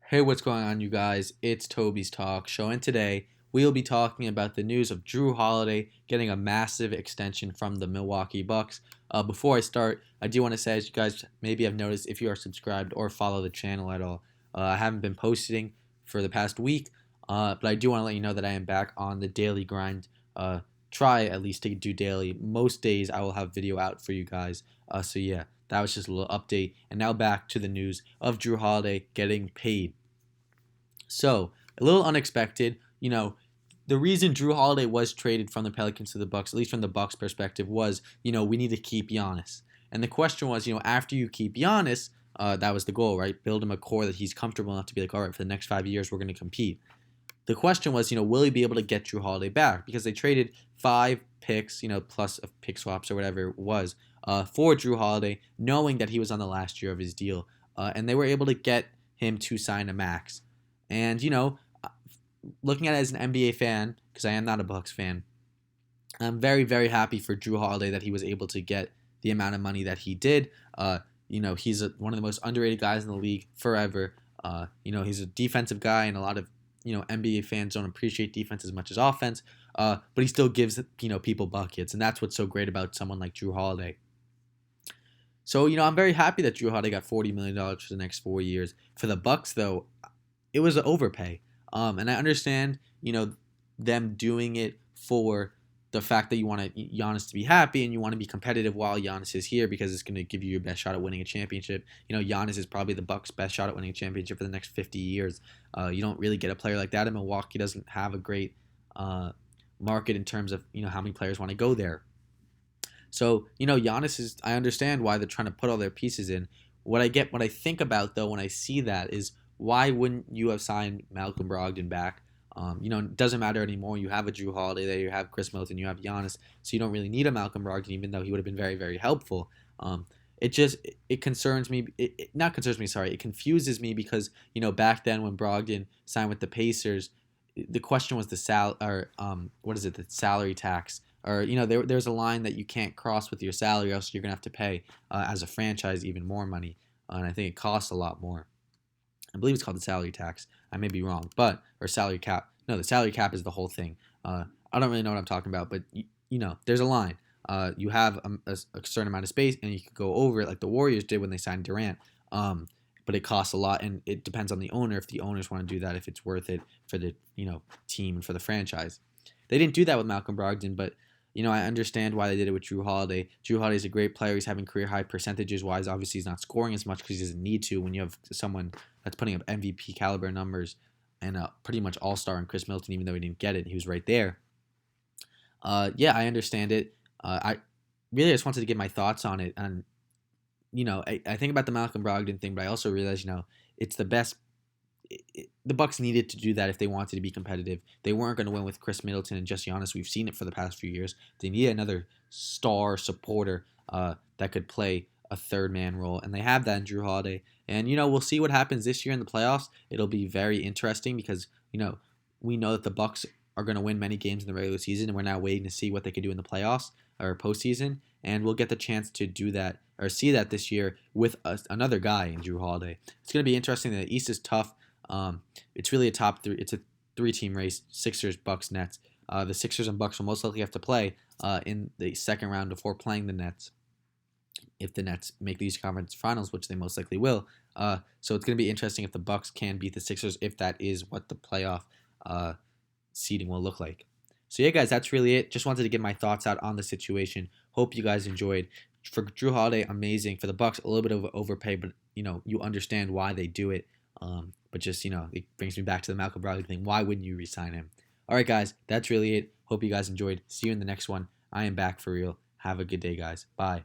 Hey, what's going on, you guys? It's Toby's Talk Show, and today we'll be talking about the news of Jrue Holiday getting a massive extension from the Milwaukee Bucks. Before I start, I do want to say, as you guys maybe have noticed, if you are subscribed or follow the channel at all, I haven't been posting for the past week, but I do want to let you know that I am back on the daily grind. Try at least to do daily. Most days I will have video out for you guys. So yeah, that was just a little update. And now back to the news of Jrue Holiday getting paid. So, a little unexpected. The reason Jrue Holiday was traded from the Pelicans to the Bucks, at least from the Bucks' perspective, was, we need to keep Giannis. And the question was, after you keep Giannis, that was the goal, right? Build him a core that he's comfortable enough to be like, all right, for the next 5 years, we're going to compete. The question was, will he be able to get Jrue Holiday back? Because they traded 5 picks, plus of pick swaps or whatever it was, for Jrue Holiday, knowing that he was on the last year of his deal. And they were able to get him to sign a max. And, looking at it as an NBA fan, because I am not a Bucks fan, I'm very, very happy for Jrue Holiday that he was able to get the amount of money that he did. He's one of the most underrated guys in the league forever. He's a defensive guy, and a lot of, NBA fans don't appreciate defense as much as offense. But he still gives, people buckets, and that's what's so great about someone like Jrue Holiday. So, I'm very happy that Jrue Holiday got $40 million for the next 4 years. For the Bucks, though, it was an overpay. And I understand, them doing it for the fact that you want Giannis to be happy and you want to be competitive while Giannis is here because it's going to give you your best shot at winning a championship. Giannis is probably the Bucks' best shot at winning a championship for the next 50 years. You don't really get a player like that in Milwaukee. Doesn't have a great market in terms of, how many players want to go there. So, Giannis is, I understand why they're trying to put all their pieces in. What I think about, though, when I see that is, why wouldn't you have signed Malcolm Brogdon back? It doesn't matter anymore. You have a Jrue Holiday there, you have Chris Middleton, you have Giannis, so you don't really need a Malcolm Brogdon, even though he would have been very, very helpful. It concerns me. Not concerns me. Sorry, it confuses me because back then when Brogdon signed with the Pacers, the question was the salary tax, or there's a line that you can't cross with your salary, else you're gonna have to pay as a franchise even more money, and I think it costs a lot more. I believe it's called the salary tax. I may be wrong, or salary cap. No, the salary cap is the whole thing. I don't really know what I'm talking about, but there's a line. You have a certain amount of space, and you can go over it like the Warriors did when they signed Durant. But it costs a lot, and it depends on the owner if the owners want to do that, if it's worth it for the team and for the franchise. They didn't do that with Malcolm Brogdon, but I understand why they did it with Jrue Holiday. Jrue Holiday is a great player. He's having career high percentages wise. Obviously, he's not scoring as much because he doesn't need to when you have someone that's putting up MVP caliber numbers and pretty much all-star in Chris Middleton, even though he didn't get it. He was right there. Yeah, I understand it. I really just wanted to get my thoughts on it. And, I think about the Malcolm Brogdon thing, but I also realize, it's the best. The Bucks needed to do that if they wanted to be competitive. They weren't going to win with Chris Middleton and just Giannis. We've seen it for the past few years. They needed another star supporter that could play a third man role, and they have that in Jrue Holiday. And we'll see what happens this year in the playoffs. It'll be very interesting because we know that the Bucks are going to win many games in the regular season, and we're now waiting to see what they could do in the playoffs or postseason. And we'll get the chance to do that or see that this year with another guy in Jrue Holiday. It's going to be interesting. The East is tough. It's really a top three. It's a 3-team race: Sixers, Bucks, Nets. The Sixers and Bucks will most likely have to play in the second round before playing the Nets, if the Nets make these conference finals, which they most likely will. So it's going to be interesting if the Bucks can beat the Sixers, if that is what the playoff seeding will look like. So yeah, guys, that's really it. Just wanted to get my thoughts out on the situation. Hope you guys enjoyed. For Jrue Holiday, amazing. For the Bucks, a little bit of overpay, but you understand why they do it. But just, it brings me back to the Malcolm Brogdon thing. Why wouldn't you re-sign him? All right, guys, that's really it. Hope you guys enjoyed. See you in the next one. I am back for real. Have a good day, guys. Bye.